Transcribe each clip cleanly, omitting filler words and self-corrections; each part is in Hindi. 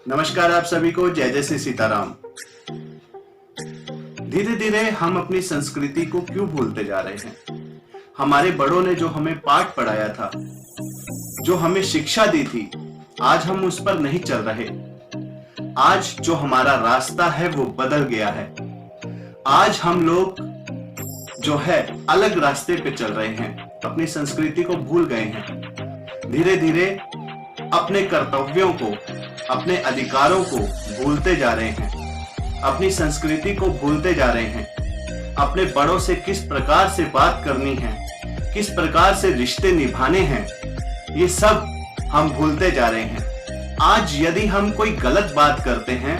नमस्कार आप सभी को। जय जय श्री सीताराम। धीरे धीरे हम अपनी संस्कृति को क्यों भूलते जा रहे हैं? हमारे बड़ों ने जो हमें पाठ पढ़ाया था, जो हमें शिक्षा दी थी, आज हम उस पर नहीं चल रहे। आज जो हमारा रास्ता है वो बदल गया है। आज हम लोग जो है अलग रास्ते पे चल रहे हैं, अपनी संस्कृति को भूल गए हैं। धीरे धीरे अपने कर्तव्यों को, अपने अधिकारों को भूलते जा रहे हैं, अपनी संस्कृति को भूलते जा रहे हैं। अपने बड़ों से किस प्रकार से बात करनी है, किस प्रकार से रिश्ते निभाने हैं, ये सब हम भूलते जा रहे हैं। आज यदि हम कोई गलत बात करते हैं,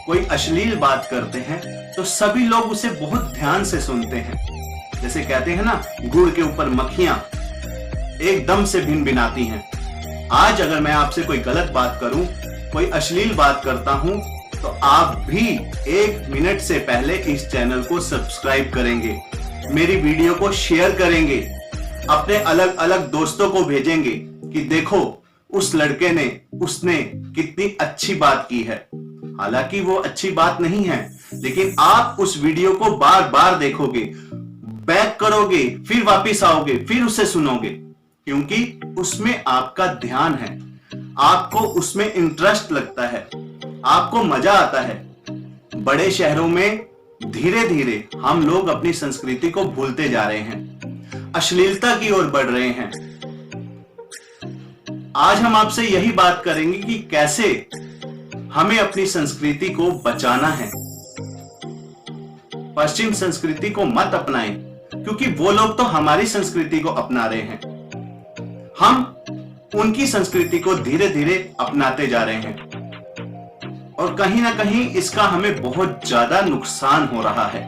कोई अश्लील बात करते हैं, तो सभी लोग उसे बहुत ध्यान से सुनते हैं। जैसे कहते हैं ना, गुड़ के ऊपर मक्खियां एकदम से भिनभिनाती हैं। आज अगर मैं आपसे कोई गलत बात करूं, कोई अश्लील बात करता हूं, तो आप भी 1 मिनट से पहले इस चैनल को सब्सक्राइब करेंगे, मेरी वीडियो को शेयर करेंगे, अपने अलग अलग दोस्तों को भेजेंगे कि देखो उस लड़के ने, उसने कितनी अच्छी बात की है। हालांकि वो अच्छी बात नहीं है, लेकिन आप उस वीडियो को बार बार देखोगे, बैक करोगे, फिर वापस आओगे, फिर उसे सुनोगे, क्योंकि उसमें आपका ध्यान है, आपको उसमें इंटरेस्ट लगता है, आपको मजा आता है। बड़े शहरों में धीरे धीरे हम लोग अपनी संस्कृति को भूलते जा रहे हैं, अश्लीलता की ओर बढ़ रहे हैं। आज हम आपसे यही बात करेंगे कि कैसे हमें अपनी संस्कृति को बचाना है। पश्चिम संस्कृति को मत अपनाएं, क्योंकि वो लोग तो हमारी संस्कृति को अपना रहे हैं, हम उनकी संस्कृति को धीरे धीरे अपनाते जा रहे हैं, और कहीं ना कहीं इसका हमें बहुत ज्यादा नुकसान हो रहा है।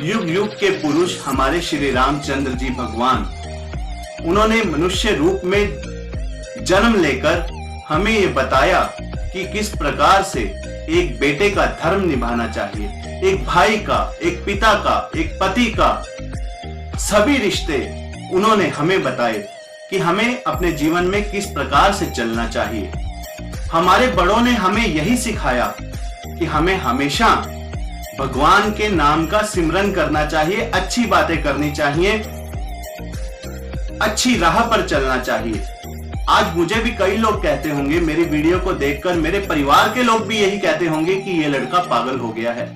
युग युग के पुरुष हमारे श्री रामचंद्र जी भगवान, उन्होंने मनुष्य रूप में जन्म लेकर हमें ये बताया कि किस प्रकार से एक बेटे का धर्म निभाना चाहिए, एक भाई का, एक पिता का, एक पति का, सभी रिश्ते उन्होंने हमें बताए कि हमें अपने जीवन में किस प्रकार से चलना चाहिए। हमारे बड़ों ने हमें यही सिखाया कि हमें हमेशा भगवान के नाम का सिमरन करना चाहिए, अच्छी बातें करनी चाहिए, अच्छी राह पर चलना चाहिए। आज मुझे भी कई लोग कहते होंगे, मेरी वीडियो को देखकर मेरे परिवार के लोग भी यही कहते होंगे कि ये लड़का पागल हो गया है,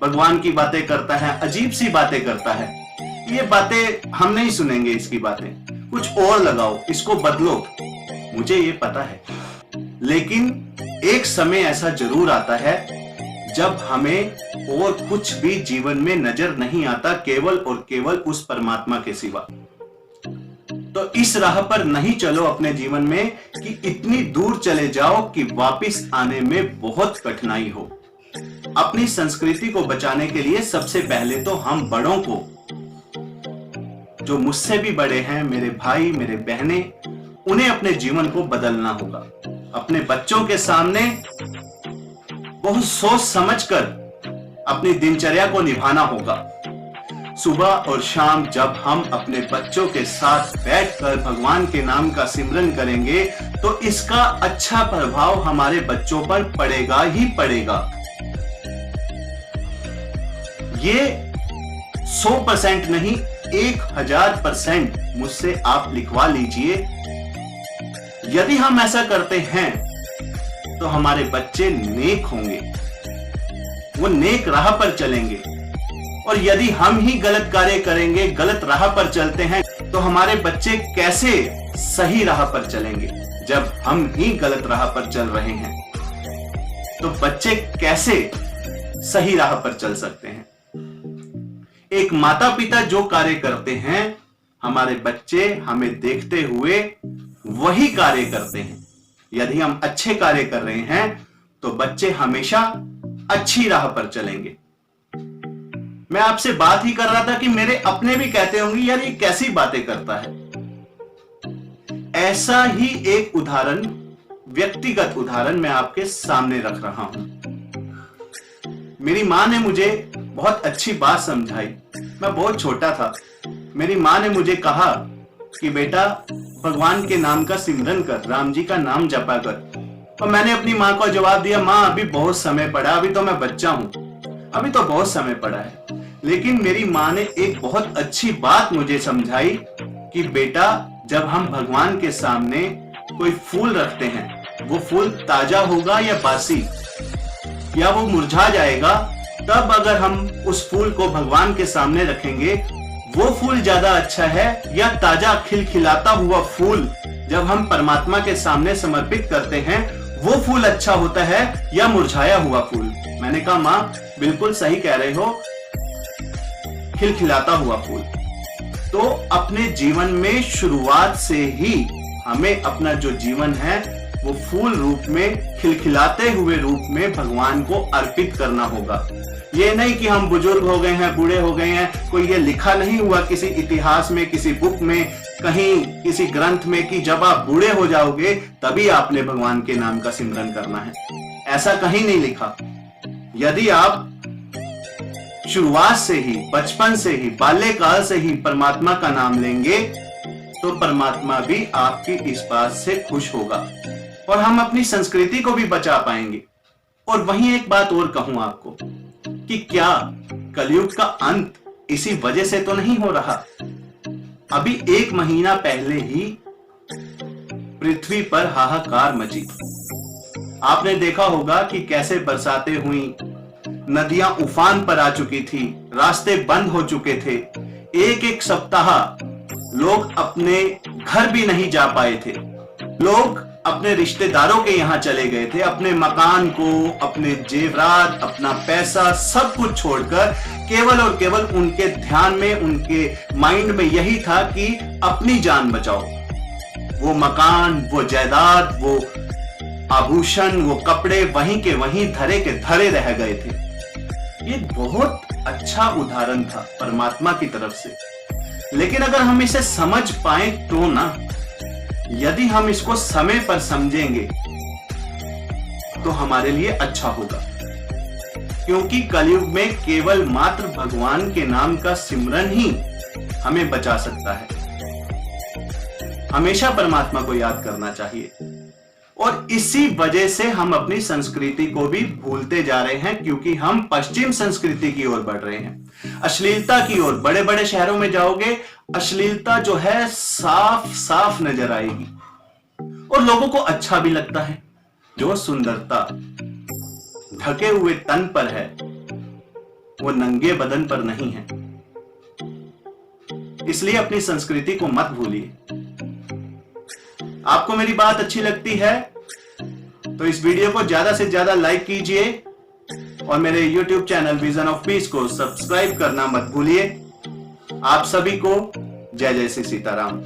भगवान की बातें करता है, अजीब सी बातें करता है। ये बातें हम नहीं सुनेंगे, इसकी बातें कुछ और लगाओ, इसको बदलो, मुझे ये पता है। लेकिन एक समय ऐसा जरूर आता है जब हमें और कुछ भी जीवन में नजर नहीं आता, केवल और केवल उस परमात्मा के सिवा। तो इस राह पर नहीं चलो अपने जीवन में कि इतनी दूर चले जाओ कि वापस आने में बहुत कठिनाई हो। अपनी संस्कृति को बचाने के लिए सबसे पहले तो हम बड़ों को, जो मुझसे भी बड़े हैं, मेरे भाई, मेरे बहनें, उन्हें अपने जीवन को बदलना होगा। अपने बच्चों के सामने बहुत सोच समझकर अपनी दिनचर्या को निभाना होगा। सुबह और शाम जब हम अपने बच्चों के साथ बैठकर भगवान के नाम का सिमरन करेंगे, तो इसका अच्छा प्रभाव हमारे बच्चों पर पड़ेगा ही पड़ेगा। ये 100% नहीं, 1000% मुझसे आप लिखवा लीजिए। यदि हम ऐसा करते हैं तो हमारे बच्चे नेक होंगे, वो नेक राह पर चलेंगे। और यदि हम ही गलत कार्य करेंगे, गलत राह पर चलते हैं, तो हमारे बच्चे कैसे सही राह पर चलेंगे? जब हम ही गलत राह पर चल रहे हैं, तो बच्चे कैसे सही राह पर चल सकते हैं? एक माता पिता जो कार्य करते हैं, हमारे बच्चे हमें देखते हुए वही कार्य करते हैं। यदि हम अच्छे कार्य कर रहे हैं, तो बच्चे हमेशा अच्छी राह पर चलेंगे। मैं आपसे बात ही कर रहा था कि मेरे अपने भी कहते होंगे, यार ये कैसी बातें करता है। ऐसा ही एक उदाहरण, व्यक्तिगत उदाहरण मैं आपके सामने रख रहा हूं। मेरी मां ने मुझे बहुत अच्छी बात समझाई। मैं बहुत छोटा था, मेरी मां ने मुझे कहा कि बेटा भगवान के नाम का सिमरन कर, राम जी का नाम जपा कर। और मैंने अपनी माँ को जवाब दिया, माँ अभी बहुत समय पड़ा, अभी तो मैं बच्चा हूं, अभी तो बहुत समय पड़ा है। लेकिन मेरी माँ ने एक बहुत अच्छी बात मुझे समझाई कि बेटा, जब हम भगवान के सामने कोई फूल रखते हैं, वो फूल ताजा होगा या बासी, या वो मुरझा जाएगा, तब अगर हम उस फूल को भगवान के सामने रखेंगे, वो फूल ज्यादा अच्छा है या ताजा खिलखिलाता हुआ फूल जब हम परमात्मा के सामने समर्पित करते हैं, वो फूल अच्छा होता है या मुरझाया हुआ फूल? मैंने कहा, माँ बिल्कुल सही कह रहे हो, खिलखिलाता हुआ फूल। तो अपने जीवन में शुरुआत से ही हमें अपना जो जीवन है वो फूल रूप में, खिलखिलाते हुए रूप में भगवान को अर्पित करना होगा। ये नहीं कि हम बुजुर्ग हो गए हैं, बूढ़े हो गए हैं, कोई ये लिखा नहीं हुआ किसी इतिहास में, किसी बुक में, कहीं किसी ग्रंथ में कि जब आप बूढ़े हो जाओगे तभी आपने भगवान के नाम का सिमरन करना है। ऐसा कहीं नहीं लिखा। यदि आप शुरुआत से ही, बचपन से ही, बाल्यकाल से ही परमात्मा का नाम लेंगे तो परमात्मा भी आपकी इस बात से खुश होगा और हम अपनी संस्कृति को भी बचा पाएंगे। और वहीं एक बात और कहूं आपको कि क्या कलयुग का अंत इसी वजह से तो नहीं हो रहा? अभी 1 महीना पहले ही पृथ्वी पर हाहाकार मची। आपने देखा होगा कि कैसे बरसातें हुई, नदियां उफान पर आ चुकी थी, रास्ते बंद हो चुके थे। एक सप्ताह लोग अपने घर भी नहीं जा पाए थे। लोग अपने रिश्तेदारों के यहां चले गए थे, अपने मकान को, अपने जेवरात, अपना पैसा, सब कुछ छोड़कर केवल और केवल उनके ध्यान में, उनके माइंड में यही था कि अपनी जान बचाओ। वो मकान, वो जायदाद, वो आभूषण, वो कपड़े वहीं के वहीं धरे के धरे रह गए थे। ये बहुत अच्छा उदाहरण था परमात्मा की तरफ से। लेकिन अगर हम इसे समझ पाए तो ना, यदि हम इसको समय पर समझेंगे तो हमारे लिए अच्छा होगा। क्योंकि कलयुग में केवल मात्र भगवान के नाम का सिमरन ही हमें बचा सकता है। हमेशा परमात्मा को याद करना चाहिए। और इसी वजह से हम अपनी संस्कृति को भी भूलते जा रहे हैं, क्योंकि हम पश्चिम संस्कृति की ओर बढ़ रहे हैं, अश्लीलता की ओर। बड़े बड़े शहरों में जाओगे, अश्लीलता जो है साफ साफ नजर आएगी और लोगों को अच्छा भी लगता है। जो सुंदरता ढके हुए तन पर है वो नंगे बदन पर नहीं है। इसलिए अपनी संस्कृति को मत भूलिए। आपको मेरी बात अच्छी लगती है तो इस वीडियो को ज्यादा से ज्यादा लाइक कीजिए और मेरे YouTube channel vision of peace को सब्सक्राइब करना मत भूलिए। आप सभी को जय जय श्री सीताराम।